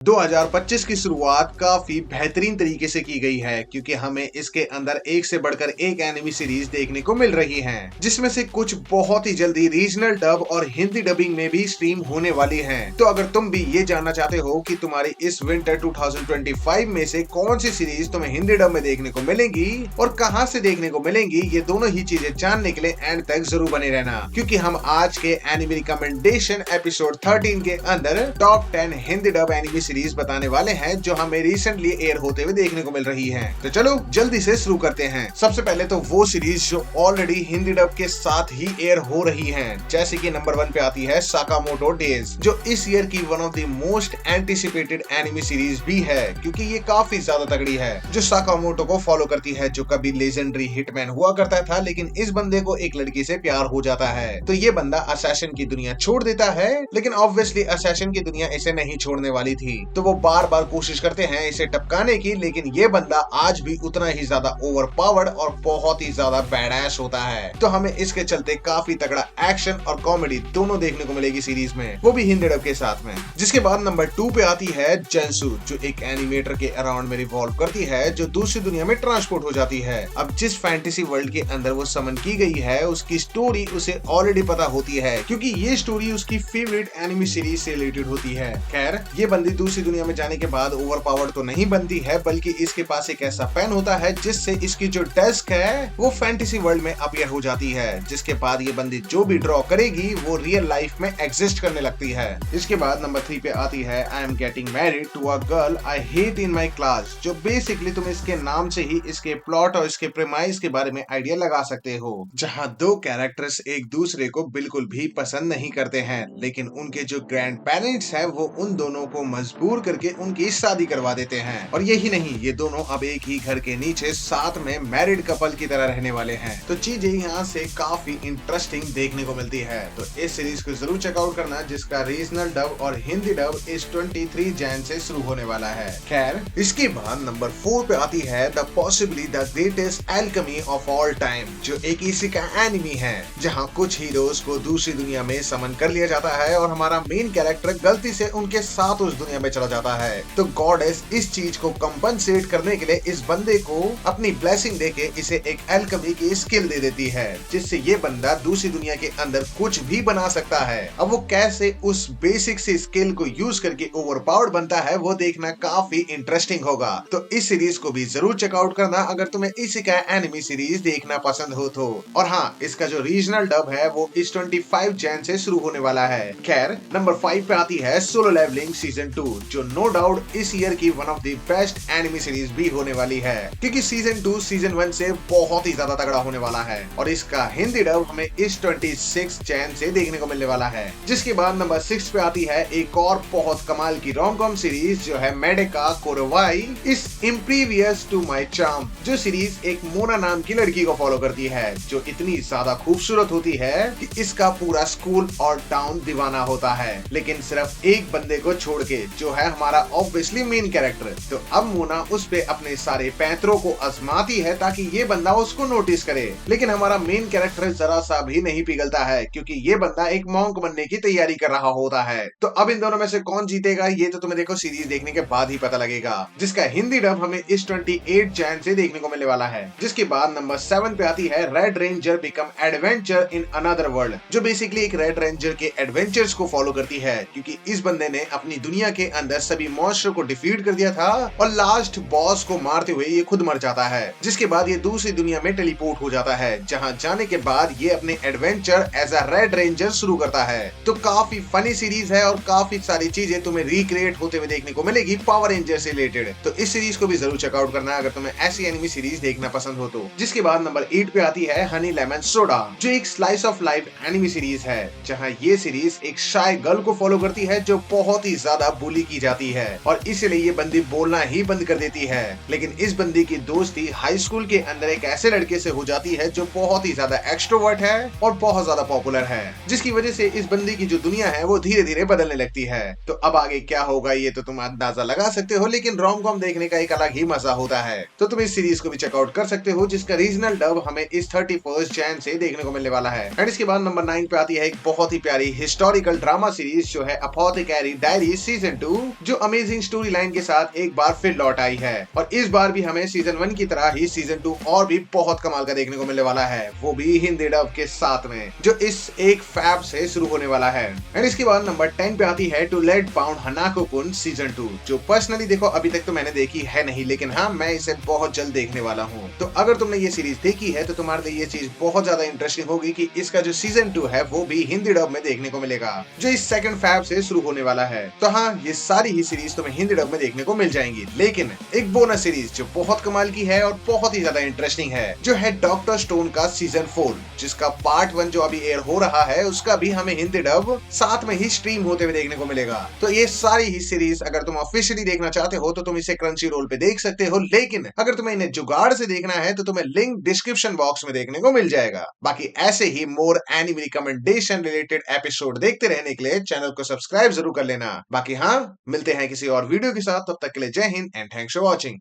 2025 की शुरुआत काफी बेहतरीन तरीके से की गई है क्योंकि हमें इसके अंदर एक से बढ़कर एक एनिमी सीरीज देखने को मिल रही हैं, जिसमें से कुछ बहुत ही जल्दी रीजनल डब और हिंदी डबिंग में भी स्ट्रीम होने वाली हैं। तो अगर तुम भी ये जानना चाहते हो कि तुम्हारी इस विंटर 2025 में से कौन सी सीरीज तुम्हें हिंदी डब में देखने को मिलेगी और कहां से देखने को मिलेंगी, ये दोनों ही चीजें जानने के लिए एंड तक जरूर बने रहना, क्योंकि हम आज के एनिमी रिकमेंडेशन एपिसोड 13 के अंदर top 10 Hindi dub enemy series बताने वाले हैं जो हमें रिसेंटली एयर होते हुए देखने को मिल रही हैं। तो चलो जल्दी से शुरू करते हैं। सबसे पहले तो वो सीरीज जो ऑलरेडी हिंदी डब के साथ ही एयर हो रही हैं, जैसे कि नंबर 1 पे आती है साकामोटो डेज, जो इस ईयर की one of the most anticipated enemy series भी है क्योंकि ये काफी ज्यादा तगड़ी है, जो साकामोटो को फॉलो करती है, जो कभी लेजेंडरी हिटमैन हुआ करता था, लेकिन इस बंदे को एक लड़की से प्यार हो जाता है। तो ये बंदा असैसिन की दुनिया छोड़ देता है, लेकिन ऑब्वियसली असैसिन की दुनिया इसे नहीं छोड़ने वाली थी, तो वो बार बार कोशिश करते हैं इसे टपकाने की, लेकिन ये बंदा आज भी उतना ही ज्यादा ओवर पावर्ड और बहुत ही ज्यादा बैडएस होता है। तो हमें इसके चलते काफी तगड़ा एक्शन और कॉमेडी दोनों देखने को मिलेगी सीरीज में, वो भी हिंदी डब के साथ में। जिसके बाद नंबर 2 पे आती है जेंसु, जो एक एनिमेटर के अराउंड में रिवॉल्व करती है, जो दूसरी दुनिया में ट्रांसपोर्ट हो जाती है। अब जिस फैंटेसी वर्ल्ड के अंदर वो समन की गई है, उसकी स्टोरी उसे ऑलरेडी पता होती है क्योंकि ये स्टोरी उसकी फेवरेट एनिमी सीरीज से रिलेटेड होती है। खैर, ये बंदी दूसरी दुनिया में जाने के बाद ओवर पावर्ड तो नहीं बनती है, बल्कि इसके पास एक ऐसा पेन होता है जिससे इसकी जो डेस्क है वो फैंटेसी वर्ल्ड में अपीयर हो जाती है, जिसके बाद ये बंदी जो भी ड्रॉ करेगी वो रियल लाइफ में एग्जिस्ट करने लगती है। इसके बाद नंबर 3 पे आती है I am getting married to a girl I hate in my class, जो बेसिकली तुम इसके नाम से ही इसके प्लॉट और इसके प्रेमाइस के बारे में आइडिया लगा सकते हो, जहाँ दो कैरेक्टर्स एक दूसरे को बिल्कुल भी पसंद नहीं करते हैं, लेकिन उनके जो ग्रैंड पेरेंट्स हैं वो उन दोनों को मजबूर करके उनकी शादी करवा देते हैं। और यही नहीं, ये दोनों अब एक ही घर के नीचे साथ में मैरिड कपल की तरह रहने वाले हैं। तो चीजें यहाँ से काफी इंटरेस्टिंग देखने को मिलती है। तो इस सीरीज को जरूर चेकआउट करना, जिसका रीजनल डब और हिंदी डब इस 23 जैन से शुरू होने वाला है। खैर, इसके बाद नंबर 4 पे आती है the possibly the greatest alchemy of all time, जो एक इसी का एनिमी है, जहाँ कुछ हीरोज को दूसरी दुनिया में समन कर लिया जाता है और हमारा मेन कैरेक्टर गलती से उनके साथ उस दुनिया में चला जाता है। तो गॉडेस इस चीज को कंपनसेट करने के लिए इस बंदे को अपनी ब्लेसिंग देके इसे एक एल्केमी की स्किल दे देती है, जिससे ये बंदा दूसरी दुनिया के अंदर कुछ भी बना सकता है। अब वो कैसे उस बेसिक सी स्किल को यूज करके ओवरपावर्ड बनता है, वो देखना काफी इंटरेस्टिंग होगा। तो इस सीरीज को भी जरूर चेकआउट करना अगर तुम्हें इसी का एनिमी सीरीज देखना पसंद हो तो। और हाँ, इसका जो रीजनल डब है वो इस 25 जैन से शुरू होने वाला है। खैर, नंबर 5 पे आती है सोलो लेवलिंग सीजन 2, जो नो डाउट इस ईयर की one of the best enemy series भी होने वाली है, क्योंकि सीजन 2 सीजन 1 से बहुत ही ज्यादा तगड़ा होने वाला है और इसका हिंदी डब हमें इस 26 जैन से देखने को मिलने वाला है। जिसके बाद नंबर 6 पे आती है एक और बहुत कमाल की रोम-कॉम सीरीज, जो है मेडेका कोरोवाई इस इम्प्रीवियस टू माय चार्म, जो सीरीज एक मोना नाम की लड़की को फॉलो करती है, जो इतनी ज्यादा खूबसूरत होती है कि इसका पूरा स्कूल और टाउन दीवाना होता है, लेकिन सिर्फ एक बंदे को छोड़ के, जो है हमारा ऑब्वियसली मेन कैरेक्टर। तो अब मोना उस पे अपने सारे पैंतरों को आजमाती है ताकि ये बंदा उसको नोटिस करे, लेकिन हमारा मेन कैरेक्टर जरा सा भी नहीं पिघलता है क्योंकि ये बंदा एक मॉन्क बनने की तैयारी कर रहा होता है। तो अब इन दोनों में से कौन जीतेगा, ये तो तुम्हें देखो सीरीज देखने के बाद ही पता लगेगा, जिसका हिंदी डब हमें इस 28 जैन से देखने को मिलने वाला है। जिसके बाद नंबर 7 पे आती है red ranger become adventure in another world, जो बेसिकली एक रेड रेंजर के एडवेंचर्स को फॉलो करती है, क्योंकि इस बंदे ने अपनी दुनिया के अंदर सभी मॉन्स्टर को डिफीट कर दिया था और लास्ट बॉस को मारते हुए ये खुद मर जाता है। जिसके बाद ये दूसरी दुनिया में टेलीपोर्ट हो जाता है, जहां जाने के बाद ये अपने adventure as a red ranger शुरू करता है। तो काफी फनी सीरीज है और काफी सारी चीजें तुम्हें रिक्रिएट होते हुए देखने को मिलेगी पावर रेंजर से रिलेटेड। तो इस सीरीज को भी जरूर चेकआउट करना अगर तुम्हें ऐसी एनिमी सीरीज देखना पसंद हो तो। जिसके बाद नंबर 8 पे आती है हनी लेमन सोडा, जो एक slice of life enemy series है, जहां ये सीरीज एक शाय गर्ल को फॉलो करती है जो बहुत ही ज्यादा बुली की जाती है और इसलिए ये बंदी बोलना ही बंद कर देती है। लेकिन इस बंदी की दोस्ती हाई स्कूल के अंदर एक ऐसे लड़के से हो जाती है जो बहुत ही ज्यादा एक्सट्रोवर्ट है और बहुत ज्यादा पॉपुलर है, जिसकी वजह से इस बंदी की जो दुनिया है वो धीरे धीरे बदलने लगती है। तो अब आगे क्या होगा ये तो तुम अंदाजा लगा सकते हो, लेकिन रोम कॉम देखने का एक अलग ही मजा होता है। तो तुम इस सीरीज को भी चेकआउट कर सकते हो, जिसका रीजनल डब हमें इस 31 जैन से देखने को मिलने वाला है। एंड इसके बाद नंबर 9 पे आती है एक बहुत ही प्यारी हिस्टोरिकल ड्रामा सीरीज जो है अपोथेकेरी डायरीज सीजन 2 2 जो अमेजिंग स्टोरी लाइन के साथ एक बार फिर लौट आई है और इस बार भी हमें सीजन 1 की तरह ही सीजन 2 और भी बहुत कमाल का देखने को मिलने वाला है, वो भी हिंदी डब के साथ में, जो इस एक फैब से शुरू होने वाला है। एंड इसके बाद नंबर 10 पे आती है टू लेट बाउंड हनाको कुन सीजन 2, जो पर्सनली देखो अभी तक तो मैंने देखी है नहीं, लेकिन हाँ मैं इसे बहुत जल्द देखने वाला हूँ। तो अगर तुमने ये सीरीज देखी है तो तुम्हारे लिए ये चीज बहुत ज्यादा इंटरेस्टिंग होगी कि इसका जो सीजन 2 है वो भी हिंदी डब में देखने को मिलेगा, जो इस सेकंड फैब से शुरू होने वाला है। तो हाँ, ये सारी ही सीरीज तुम्हें हिंदी डब में देखने को मिल जाएंगी, लेकिन एक बोनस सीरीज जो बहुत कमाल की है और बहुत ही ज्यादा इंटरेस्टिंग है, जो है डॉक्टर स्टोन का सीजन 4, जिसका पार्ट 1 जो अभी एयर हो रहा है उसका भी हमें हिंदी डब साथ में ही स्ट्रीम होते हुए देखने को मिलेगा। तो ये सारी ही सीरीज अगर तुम ऑफिशियली देखना चाहते हो तो तुम इसे क्रंची रोल पे देख सकते हो, लेकिन अगर तुम्हें इन्हें जुगाड़ से देखना है तो तुम्हें लिंक डिस्क्रिप्शन बॉक्स में देखने को मिल जाएगा। बाकी ऐसे ही मोर एनिमे रिकमेंडेशन रिलेटेड एपिसोड देखते रहने के लिए चैनल को सब्सक्राइब जरूर कर लेना। बाकी हाँ, मिलते हैं किसी और वीडियो के साथ, तब तक के लिए जय Hind and thanks for watching.